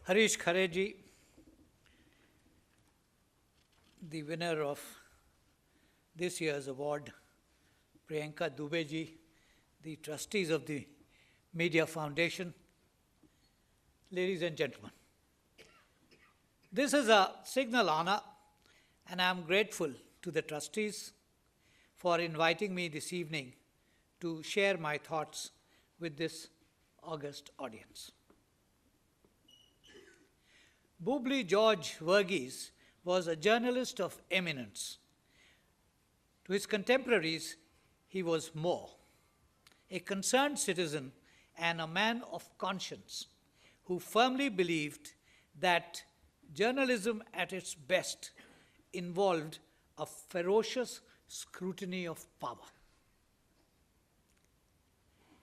Harish Khareji, the winner of this year's award, Priyanka Dubeji, the trustees of the Media Foundation, ladies and gentlemen. This is a signal honor, and I am grateful to the trustees for inviting me this evening to share my thoughts with this august audience. Bubli George Verghese was a journalist of eminence. To his contemporaries, he was more, a concerned citizen and a man of conscience who firmly believed that journalism at its best involved a ferocious scrutiny of power.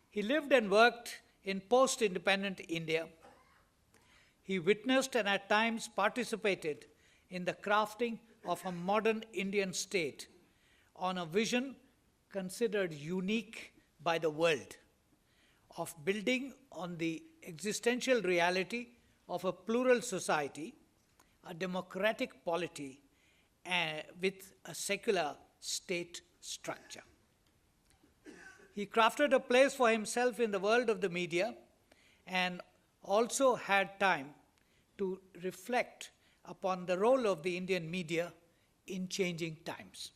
He lived and worked in post-independent India. He witnessed and at times participated in the crafting of a modern Indian state on a vision considered unique by the world of building on the existential reality of a plural society, a democratic polity, with a secular state structure. He crafted a place for himself in the world of the media and also had time to reflect upon the role of the Indian media in changing times.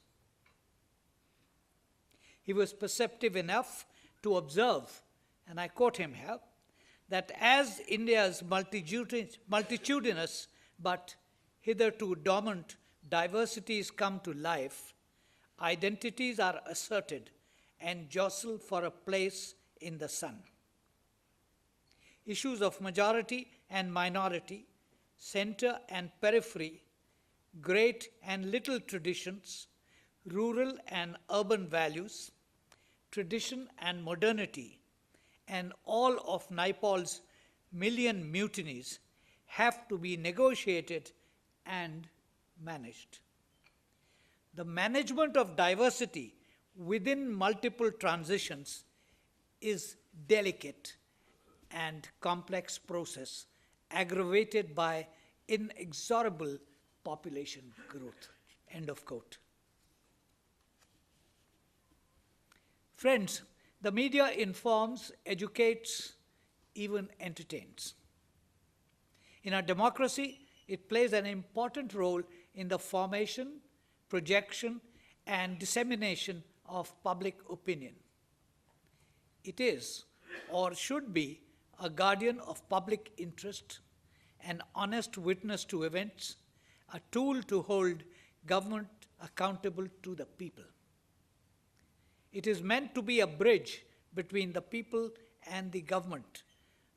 He was perceptive enough to observe, and I quote him here, that as India's multitudinous but hitherto dormant diversities come to life, identities are asserted and jostle for a place in the sun. Issues of majority and minority, center and periphery, great and little traditions, rural and urban values, tradition and modernity, and all of Naipaul's million mutinies have to be negotiated and managed. The management of diversity within multiple transitions is delicate and complex process aggravated by inexorable population growth. End of quote. Friends, the media informs, educates, even entertains. In our democracy, it plays an important role in the formation, projection, and dissemination of public opinion. It is, or should be, a guardian of public interest, an honest witness to events, a tool to hold government accountable to the people. It is meant to be a bridge between the people and the government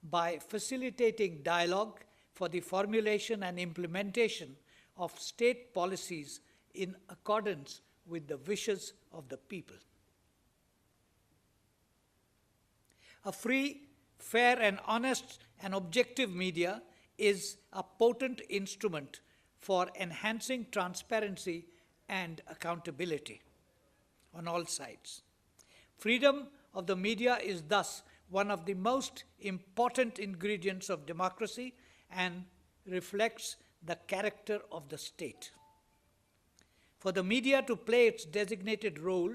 by facilitating dialogue for the formulation and implementation of state policies in accordance with the wishes of the people. A free, fair and honest and objective media is a potent instrument for enhancing transparency and accountability on all sides. Freedom of the media is thus one of the most important ingredients of democracy and reflects the character of the state. For the media to play its designated role,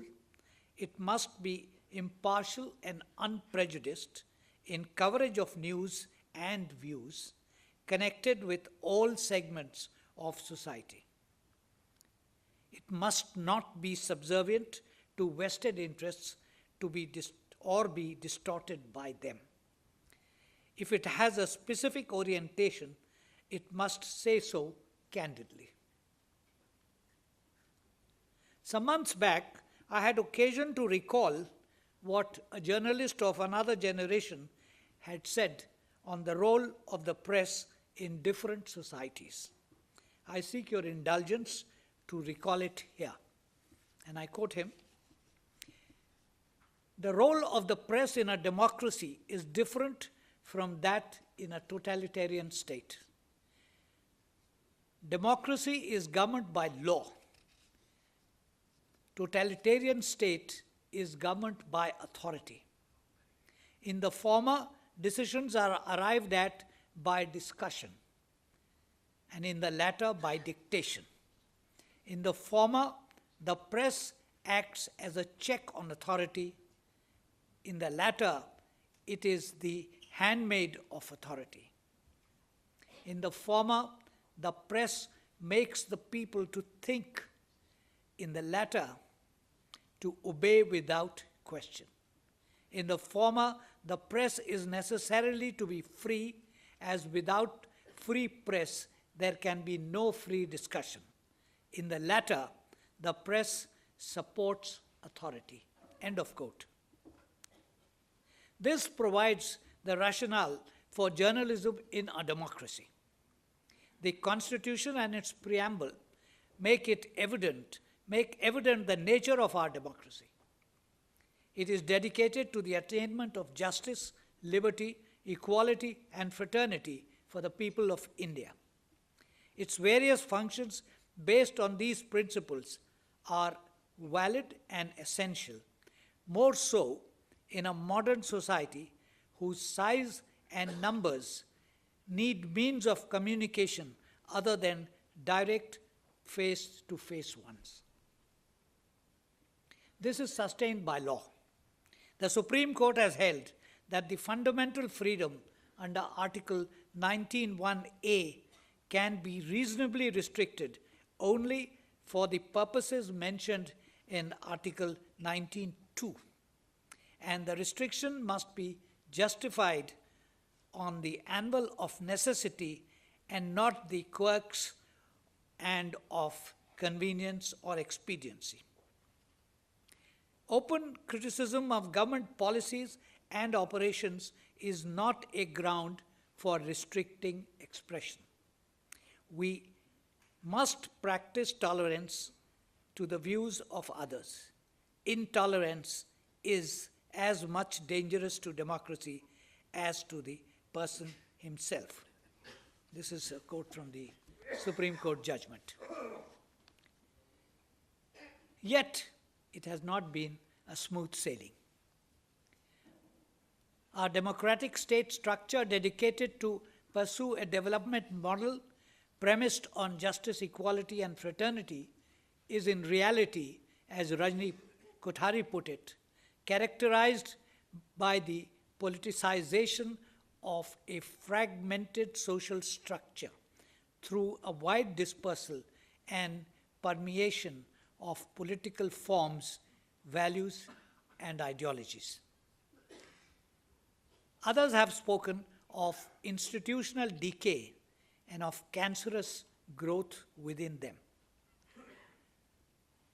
it must be impartial and unprejudiced in coverage of news and views connected with all segments of society. It must not be subservient to vested interests or be distorted by them. If it has a specific orientation, it must say so candidly. Some months back, I had occasion to recall what a journalist of another generation had said on the role of the press in different societies. I seek your indulgence to recall it here. And I quote him, "The role of the press in a democracy is different from that in a totalitarian state. Democracy is governed by law. Totalitarian state is governed by authority. In the former, decisions are arrived at by discussion, and in the latter by dictation. In the former, the press acts as a check on authority. In the latter, it is the handmaid of authority. In the former, the press makes the people to think. In the latter, to obey without question. In the former, the press is necessarily to be free, as without free press, there can be no free discussion. In the latter, the press supports authority. End of quote. This provides the rationale for journalism in a democracy. The Constitution and its preamble make evident the nature of our democracy. It is dedicated to the attainment of justice, liberty, equality, and fraternity for the people of India. Its various functions based on these principles are valid and essential, more so in a modern society whose size and numbers need means of communication other than direct face-to-face ones. This is sustained by law. The Supreme Court has held that the fundamental freedom under Article 19(1)(a) can be reasonably restricted only for the purposes mentioned in Article 19(2), and the restriction must be justified on the anvil of necessity and not the quirks and of convenience or expediency. Open criticism of government policies and operations is not a ground for restricting expression. We must practice tolerance to the views of others. Intolerance is as much dangerous to democracy as to the person himself. This is a quote from the Supreme Court judgment. Yet, it has not been a smooth sailing. Our democratic state structure dedicated to pursue a development model premised on justice, equality, and fraternity is in reality, as Rajni Kothari put it, characterized by the politicization of a fragmented social structure through a wide dispersal and permeation of political forms, values, and ideologies. Others have spoken of institutional decay and of cancerous growth within them.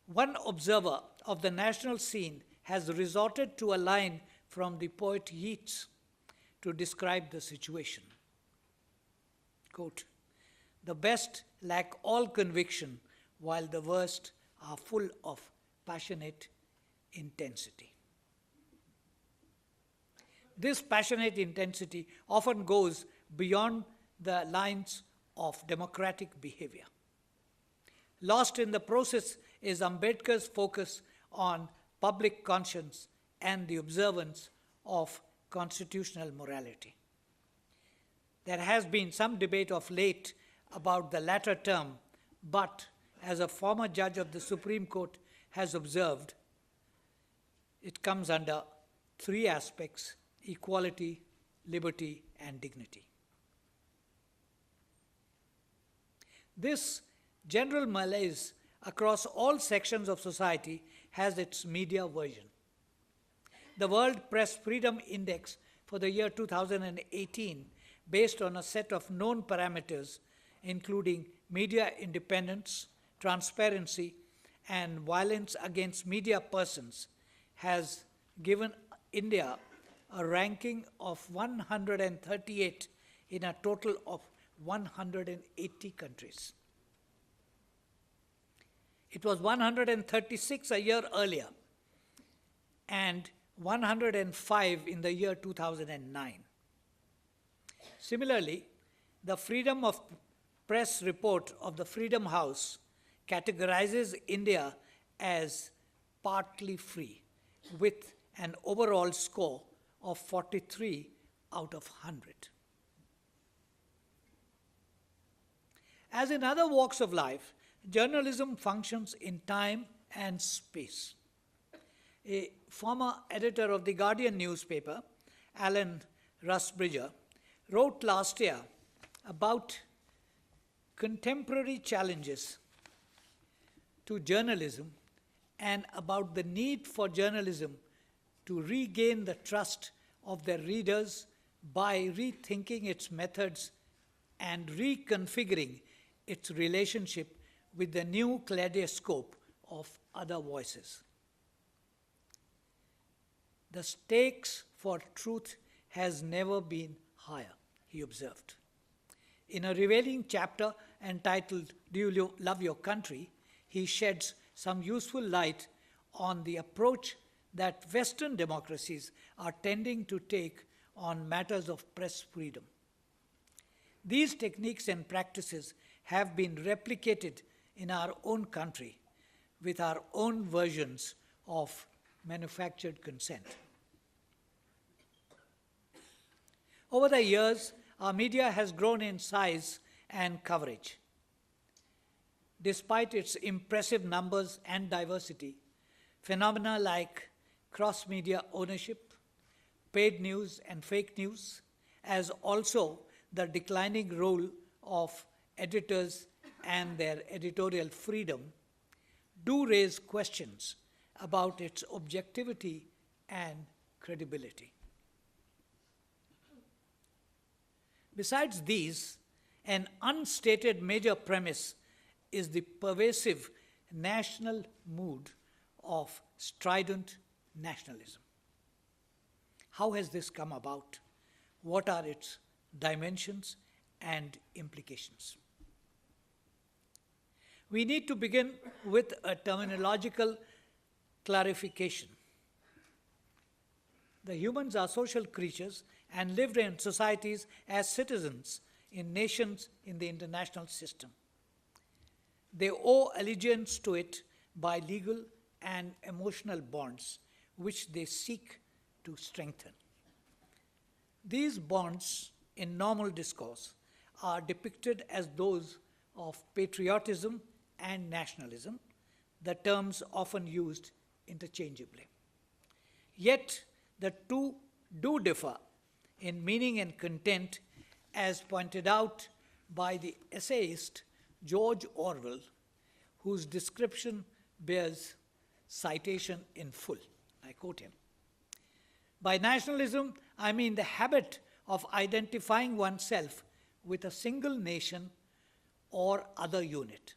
One observer of the national scene has resorted to a line from the poet Yeats to describe the situation. Quote, "The best lack all conviction, while the worst are full of passionate intensity." This passionate intensity often goes beyond the lines of democratic behavior. Lost in the process is Ambedkar's focus on public conscience and the observance of constitutional morality. There has been some debate of late about the latter term, but as a former judge of the Supreme Court has observed, it comes under three aspects: equality, liberty, and dignity. This general malaise across all sections of society has its media version. The World Press Freedom Index for the year 2018, based on a set of known parameters, including media independence, transparency, and violence against media persons, has given India a ranking of 138 in a total of 180 countries. It was 136 a year earlier and 105 in the year 2009. Similarly, the Freedom of Press report of the Freedom House categorizes India as partly free, with an overall score of 43 out of 100. As in other walks of life, journalism functions in time and space. A former editor of the Guardian newspaper, Alan Rusbridger, wrote last year about contemporary challenges to journalism and about the need for journalism to regain the trust of their readers by rethinking its methods and reconfiguring its relationship with the new kaleidoscope of other voices. The stakes for truth has never been higher, he observed. In a revealing chapter entitled Do You Love Your Country, he sheds some useful light on the approach that Western democracies are tending to take on matters of press freedom. These techniques and practices have been replicated in our own country with our own versions of manufactured consent. Over the years, our media has grown in size and coverage. Despite its impressive numbers and diversity, phenomena like cross-media ownership, paid news and fake news, as also the declining role of editors and their editorial freedom, do raise questions about its objectivity and credibility. Besides these, an unstated major premise is the pervasive national mood of strident nationalism. How has this come about? What are its dimensions and implications? We need to begin with a terminological clarification. The humans are social creatures and live in societies as citizens in nations in the international system. They owe allegiance to it by legal and emotional bonds, which they seek to strengthen. These bonds, in normal discourse, are depicted as those of patriotism and nationalism, the terms often used interchangeably. Yet, the two do differ in meaning and content, as pointed out by the essayist George Orwell, whose description bears citation in full. I quote him. By nationalism, I mean the habit of identifying oneself with a single nation or other unit,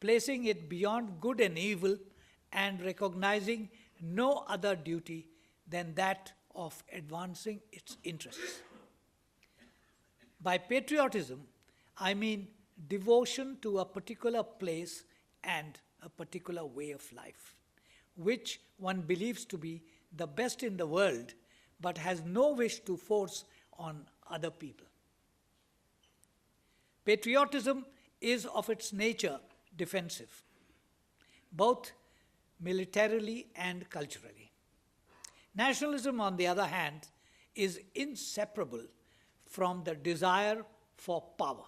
placing it beyond good and evil and recognizing no other duty than that of advancing its interests. By patriotism, I mean devotion to a particular place and a particular way of life, which one believes to be the best in the world, but has no wish to force on other people. Patriotism is of its nature defensive, both militarily and culturally. Nationalism, on the other hand, is inseparable from the desire for power.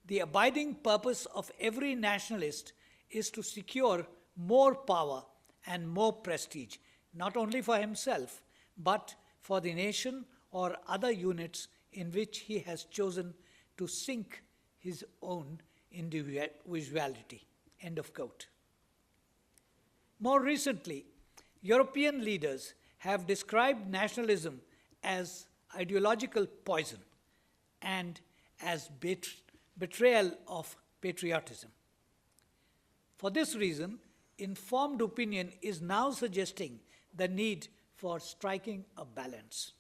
The abiding purpose of every nationalist is to secure more power and more prestige, not only for himself, but for the nation or other units in which he has chosen to sink his own individuality. End of quote. More recently, European leaders have described nationalism as ideological poison and as betrayal of patriotism. For this reason, informed opinion is now suggesting the need for striking a balance.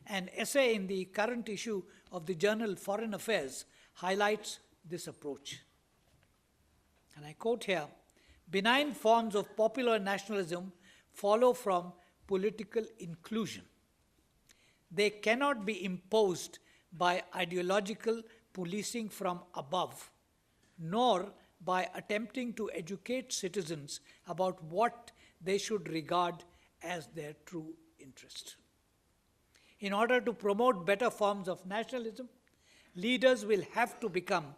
An essay in the current issue of the journal Foreign Affairs highlights this approach. And I quote here, benign forms of popular nationalism follow from political inclusion. They cannot be imposed by ideological policing from above, nor by attempting to educate citizens about what they should regard as their true interest. In order to promote better forms of nationalism, leaders will have to become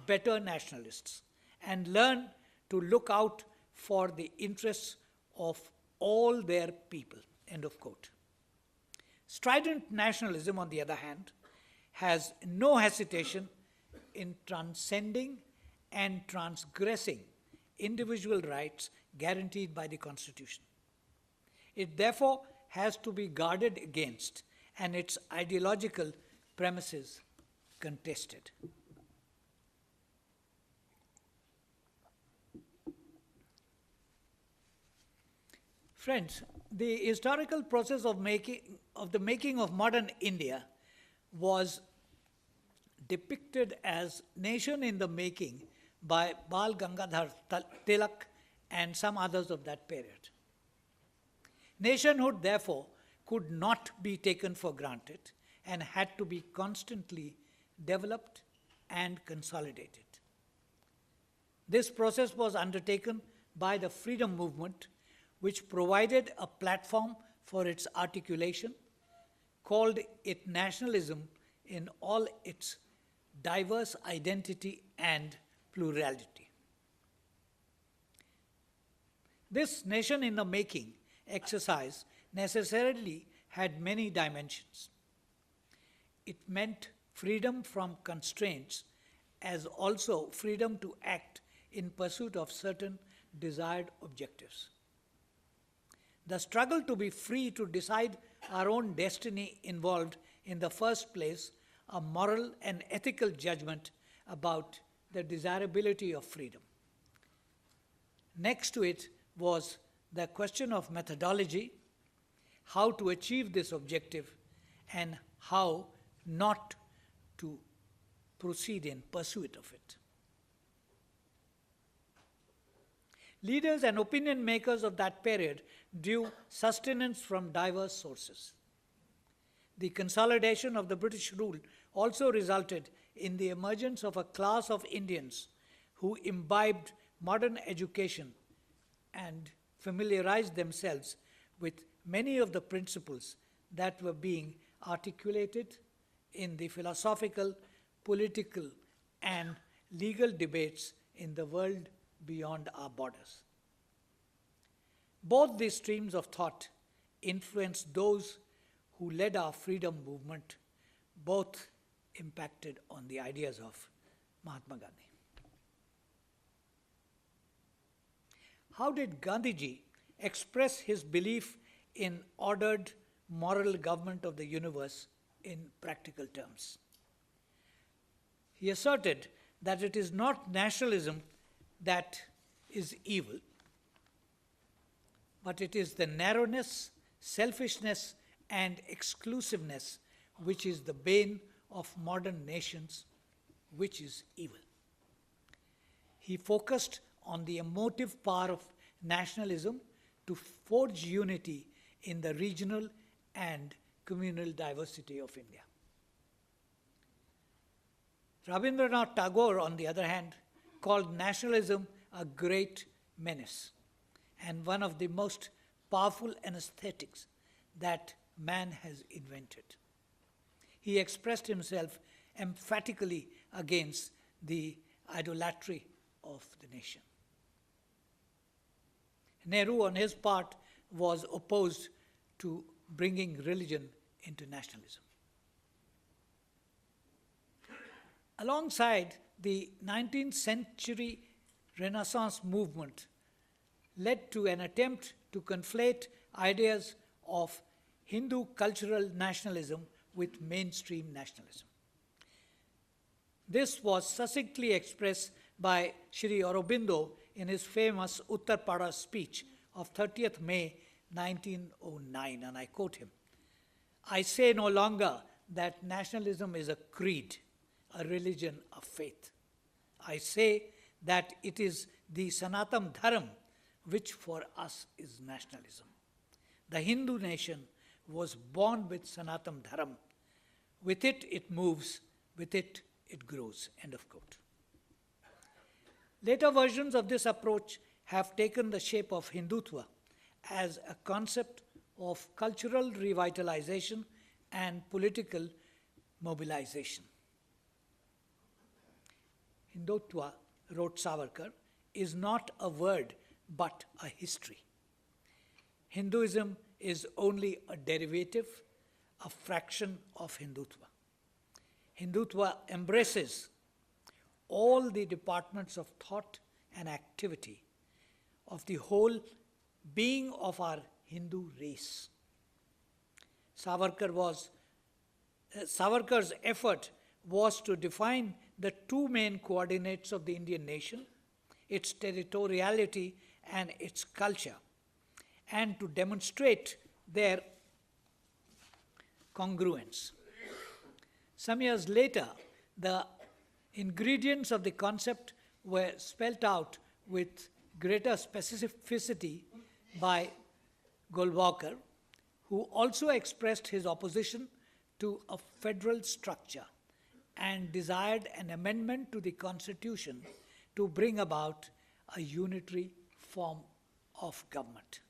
better nationalists and learn to look out for the interests of all their people. End of quote. Strident nationalism, on the other hand, has no hesitation in transcending and transgressing individual rights guaranteed by the Constitution. It therefore has to be guarded against and its ideological premises contested. Friends, the historical process of the making of modern India was depicted as nation in the making by Bal Gangadhar Tilak and some others of that period. Nationhood, therefore, could not be taken for granted and had to be constantly developed and consolidated. This process was undertaken by the freedom movement, which provided a platform for its articulation, called it nationalism in all its diverse identity and plurality. This nation in the making exercise necessarily had many dimensions. It meant freedom from constraints as also freedom to act in pursuit of certain desired objectives. The struggle to be free to decide our own destiny involved, in the first place, a moral and ethical judgment about the desirability of freedom. Next to it was the question of methodology, how to achieve this objective, and how not to proceed in pursuit of it. Leaders and opinion makers of that period drew sustenance from diverse sources. The consolidation of the British rule also resulted in the emergence of a class of Indians who imbibed modern education and familiarized themselves with many of the principles that were being articulated in the philosophical, political, and legal debates in the world beyond our borders. Both these streams of thought influenced those who led our freedom movement. Both impacted on the ideas of Mahatma Gandhi. How did Gandhiji express his belief in ordered moral government of the universe in practical terms? He asserted that it is not nationalism that is evil, but it is the narrowness, selfishness, and exclusiveness which is the bane of modern nations, which is evil. He focused on the emotive power of nationalism to forge unity in the regional and communal diversity of India. Rabindranath Tagore, on the other hand, called nationalism a great menace and one of the most powerful anesthetics that man has invented. He expressed himself emphatically against the idolatry of the nation. Nehru, on his part, was opposed to bringing religion into nationalism. Alongside, the 19th century Renaissance movement led to an attempt to conflate ideas of Hindu cultural nationalism with mainstream nationalism. This was succinctly expressed by Sri Aurobindo in his famous Uttarpada speech of 30th May 1909, and I quote him, "I say no longer that nationalism is a creed, a religion of faith. I say that it is the Sanatana Dharma, which for us is nationalism. The Hindu nation was born with Sanatana Dharma. With it, it moves. With it, it grows." End of quote. Later versions of this approach have taken the shape of Hindutva as a concept of cultural revitalization and political mobilization. Hindutva, wrote Savarkar, is not a word but a history. Hinduism is only a derivative, a fraction of Hindutva. Hindutva embraces all the departments of thought and activity of the whole being of our Hindu race. Savarkar's effort was to define the two main coordinates of the Indian nation, its territoriality and its culture, and to demonstrate their congruence. Some years later, the ingredients of the concept were spelt out with greater specificity by Golwalkar, who also expressed his opposition to a federal structure and desired an amendment to the constitution to bring about a unitary form of government.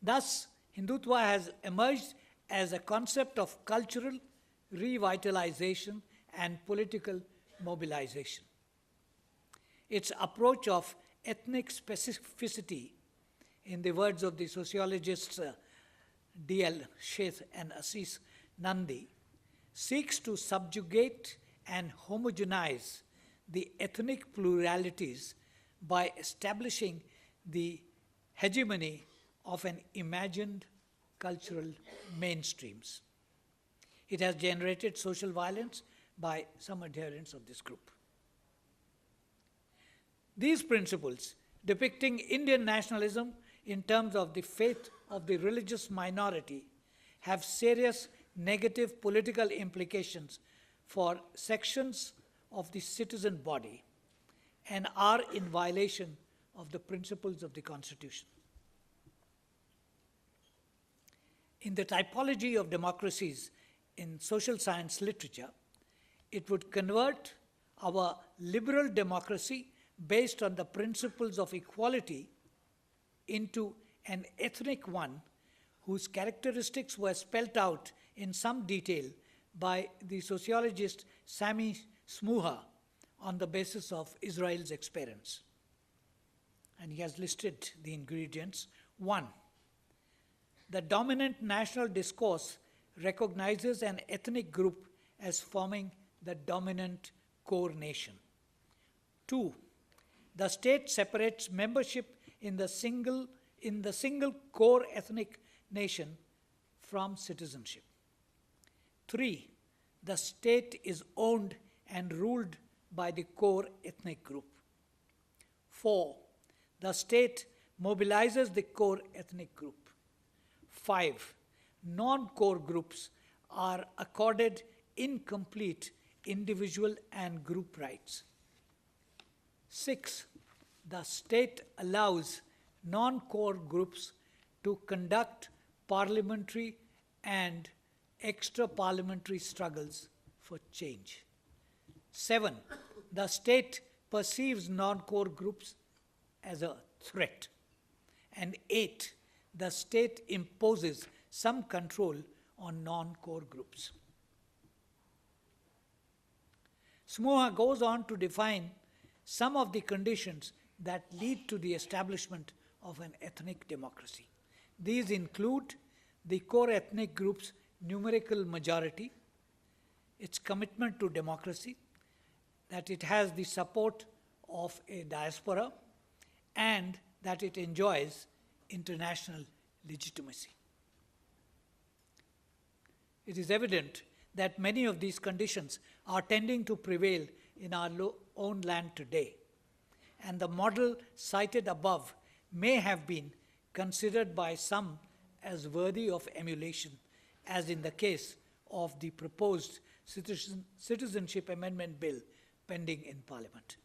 Thus, Hindutva has emerged as a concept of cultural revitalization and political mobilization. Its approach of ethnic specificity, in the words of the sociologists D.L. Sheth and Assis Nandi, seeks to subjugate and homogenize the ethnic pluralities by establishing the hegemony of an imagined cultural mainstreams. It has generated social violence by some adherents of this group. These principles, depicting Indian nationalism in terms of the faith of the religious minority, have serious negative political implications for sections of the citizen body and are in violation of the principles of the Constitution. In the typology of democracies in social science literature, it would convert our liberal democracy based on the principles of equality into an ethnic one whose characteristics were spelt out in some detail by the sociologist Sami Smuha on the basis of Israel's experience. And he has listed the ingredients. 1. The dominant national discourse recognizes an ethnic group as forming the dominant core nation. 2. The state separates membership in the single core ethnic nation from citizenship. 3. The state is owned and ruled by the core ethnic group. 4. The state mobilizes the core ethnic group. 5. Non-core groups are accorded incomplete individual and group rights. 6. The state allows non-core groups to conduct parliamentary and extra-parliamentary struggles for change. 7. The state perceives non-core groups as a threat. And 8. The state imposes some control on non-core groups. Smuha goes on to define some of the conditions that lead to the establishment of an ethnic democracy. These include the core ethnic group's numerical majority, its commitment to democracy, that it has the support of a diaspora, and that it enjoys international legitimacy. It is evident that many of these conditions are tending to prevail in our own land today, and the model cited above may have been considered by some as worthy of emulation, as in the case of the proposed Citizenship Amendment Bill pending in Parliament.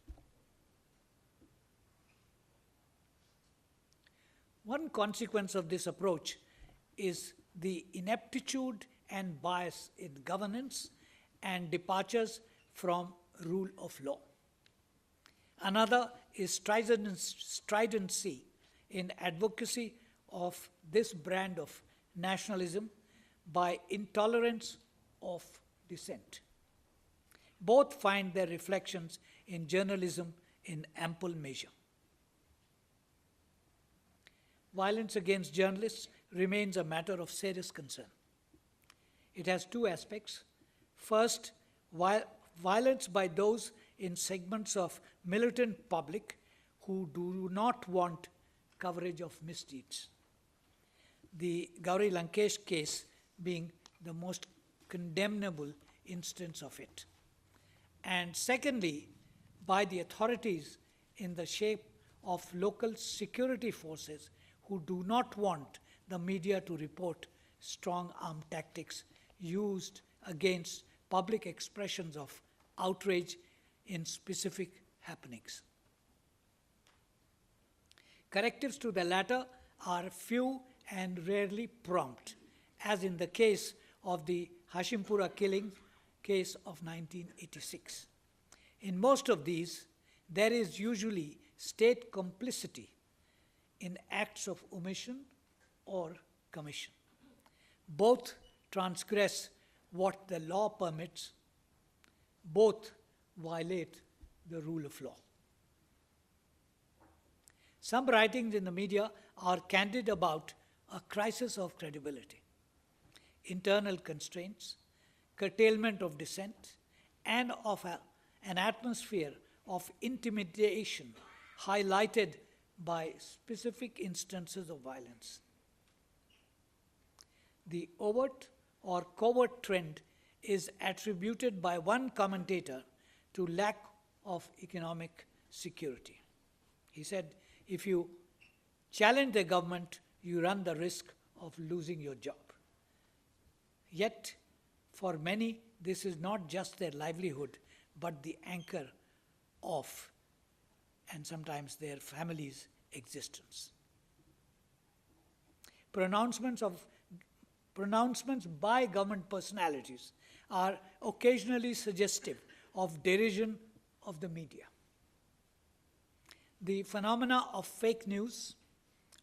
One consequence of this approach is the ineptitude and bias in governance and departures from rule of law. Another is stridency in advocacy of this brand of nationalism by intolerance of dissent. Both find their reflections in journalism in ample measure. Violence against journalists remains a matter of serious concern. It has two aspects. First, violence by those in segments of militant public who do not want coverage of misdeeds. The Gauri Lankesh case being the most condemnable instance of it. And secondly, by the authorities in the shape of local security forces who do not want the media to report strong arm tactics used against public expressions of outrage in specific happenings. Correctives to the latter are few and rarely prompt, as in the case of the Hashimpura killing case of 1986. In most of these, there is usually state complicity in acts of omission or commission. Both transgress what the law permits, both violate the rule of law. Some writings in the media are candid about a crisis of credibility, internal constraints, curtailment of dissent, and of an atmosphere of intimidation highlighted by specific instances of violence. The overt or covert trend is attributed by one commentator to lack of economic security. He said, if you challenge the government, you run the risk of losing your job. Yet, for many, this is not just their livelihood, but the anchor of, and sometimes their family's existence. Pronouncements by government personalities are occasionally suggestive of derision of the media. The phenomena of fake news,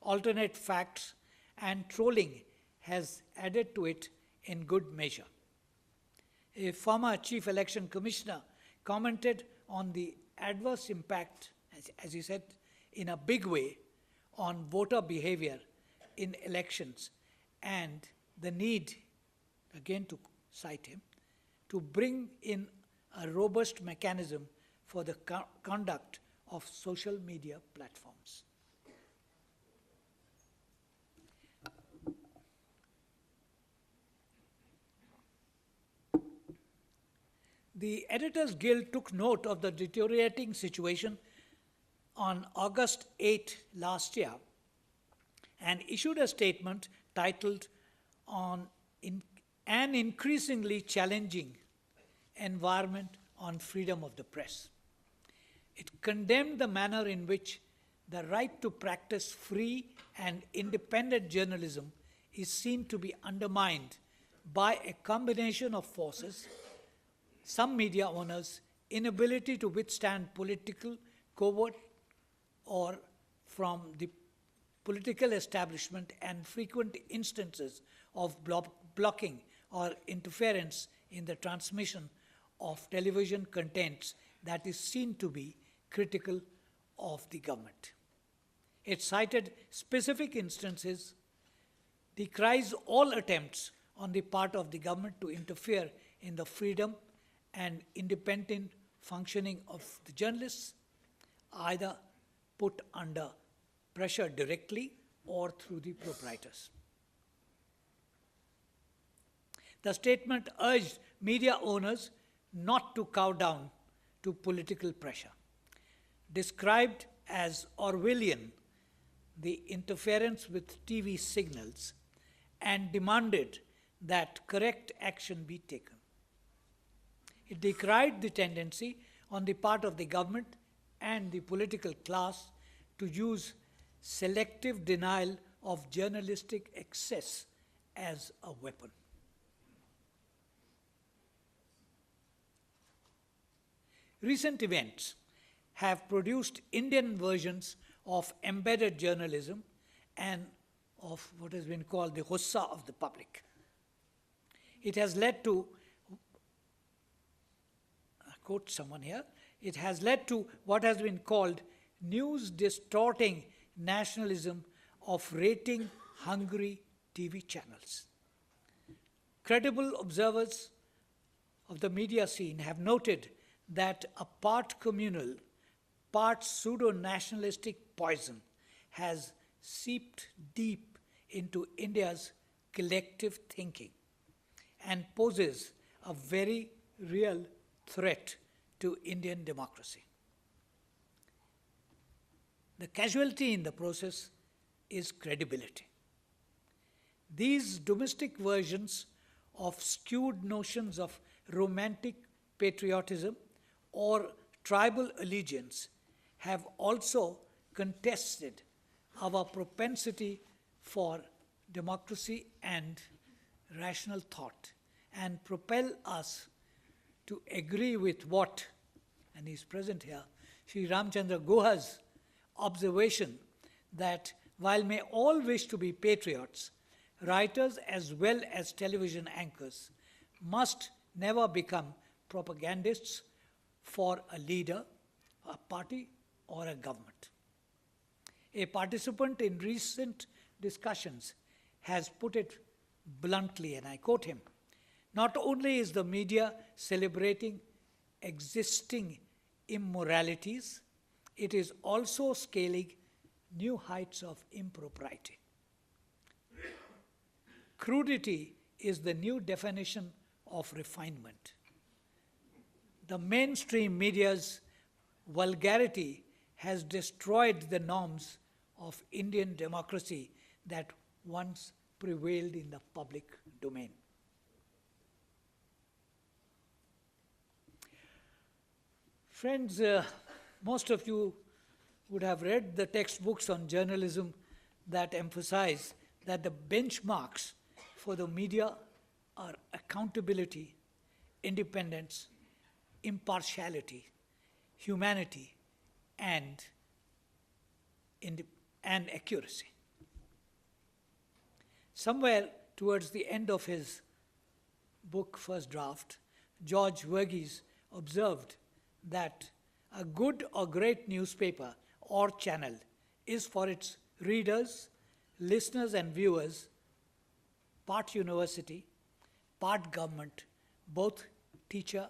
alternate facts, and trolling has added to it in good measure. A former Chief Election Commissioner commented on the adverse impact, as he said, in a big way on voter behavior in elections and the need, again to cite him, to bring in a robust mechanism for the conduct of social media platforms. The Editors Guild took note of the deteriorating situation on August 8 last year and issued a statement titled "On an Increasingly Challenging Environment on Freedom of the Press." It condemned the manner in which the right to practice free and independent journalism is seen to be undermined by a combination of forces: some media owners' inability to withstand political covert or from the political establishment, and frequent instances of blocking or interference in the transmission of television contents that is seen to be critical of the government. It cited specific instances, decries all attempts on the part of the government to interfere in the freedom and independent functioning of the journalists, either put under pressure directly or through the proprietors. The statement urged media owners not to cow down to political pressure, described as Orwellian the interference with TV signals, and demanded that correct action be taken. It decried the tendency on the part of the government and the political class to use selective denial of journalistic excess as a weapon. Recent events have produced Indian versions of embedded journalism and of what has been called the Ghussa of the public. It has led to quote someone here, it has led to what has been called news distorting nationalism of rating hungry TV channels. Credible observers of the media scene have noted that a part communal, part pseudo-nationalistic poison has seeped deep into India's collective thinking and poses a very real threat to Indian democracy. The casualty in the process is credibility. These domestic versions of skewed notions of romantic patriotism or tribal allegiance have also contested our propensity for democracy and rational thought and propel us to agree with what, and he's present here, Sri Ramchandra Guha's observation that while may all wish to be patriots, writers as well as television anchors must never become propagandists for a leader, a party, or a government. A participant in recent discussions has put it bluntly, and I quote him, "Not only is the media celebrating existing immoralities, it is also scaling new heights of impropriety. Crudity is the new definition of refinement. The mainstream media's vulgarity has destroyed the norms of Indian democracy that once prevailed in the public domain." Friends, most of you would have read the textbooks on journalism that emphasize that the benchmarks for the media are accountability, independence, impartiality, humanity, and accuracy. Somewhere towards the end of his book, First Draft, George Verghese observed that a good or great newspaper or channel is for its readers, listeners, and viewers part university, part government, both teacher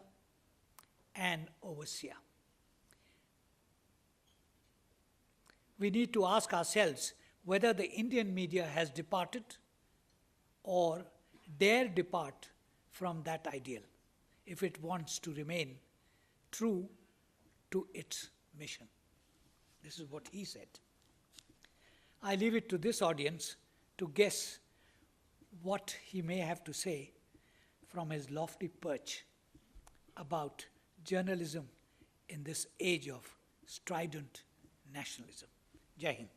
and overseer. We need to ask ourselves whether the Indian media has departed or dare depart from that ideal if it wants to remain true to its mission. This is what he said. I leave it to this audience to guess what he may have to say from his lofty perch about journalism in this age of strident nationalism. Jai Hind.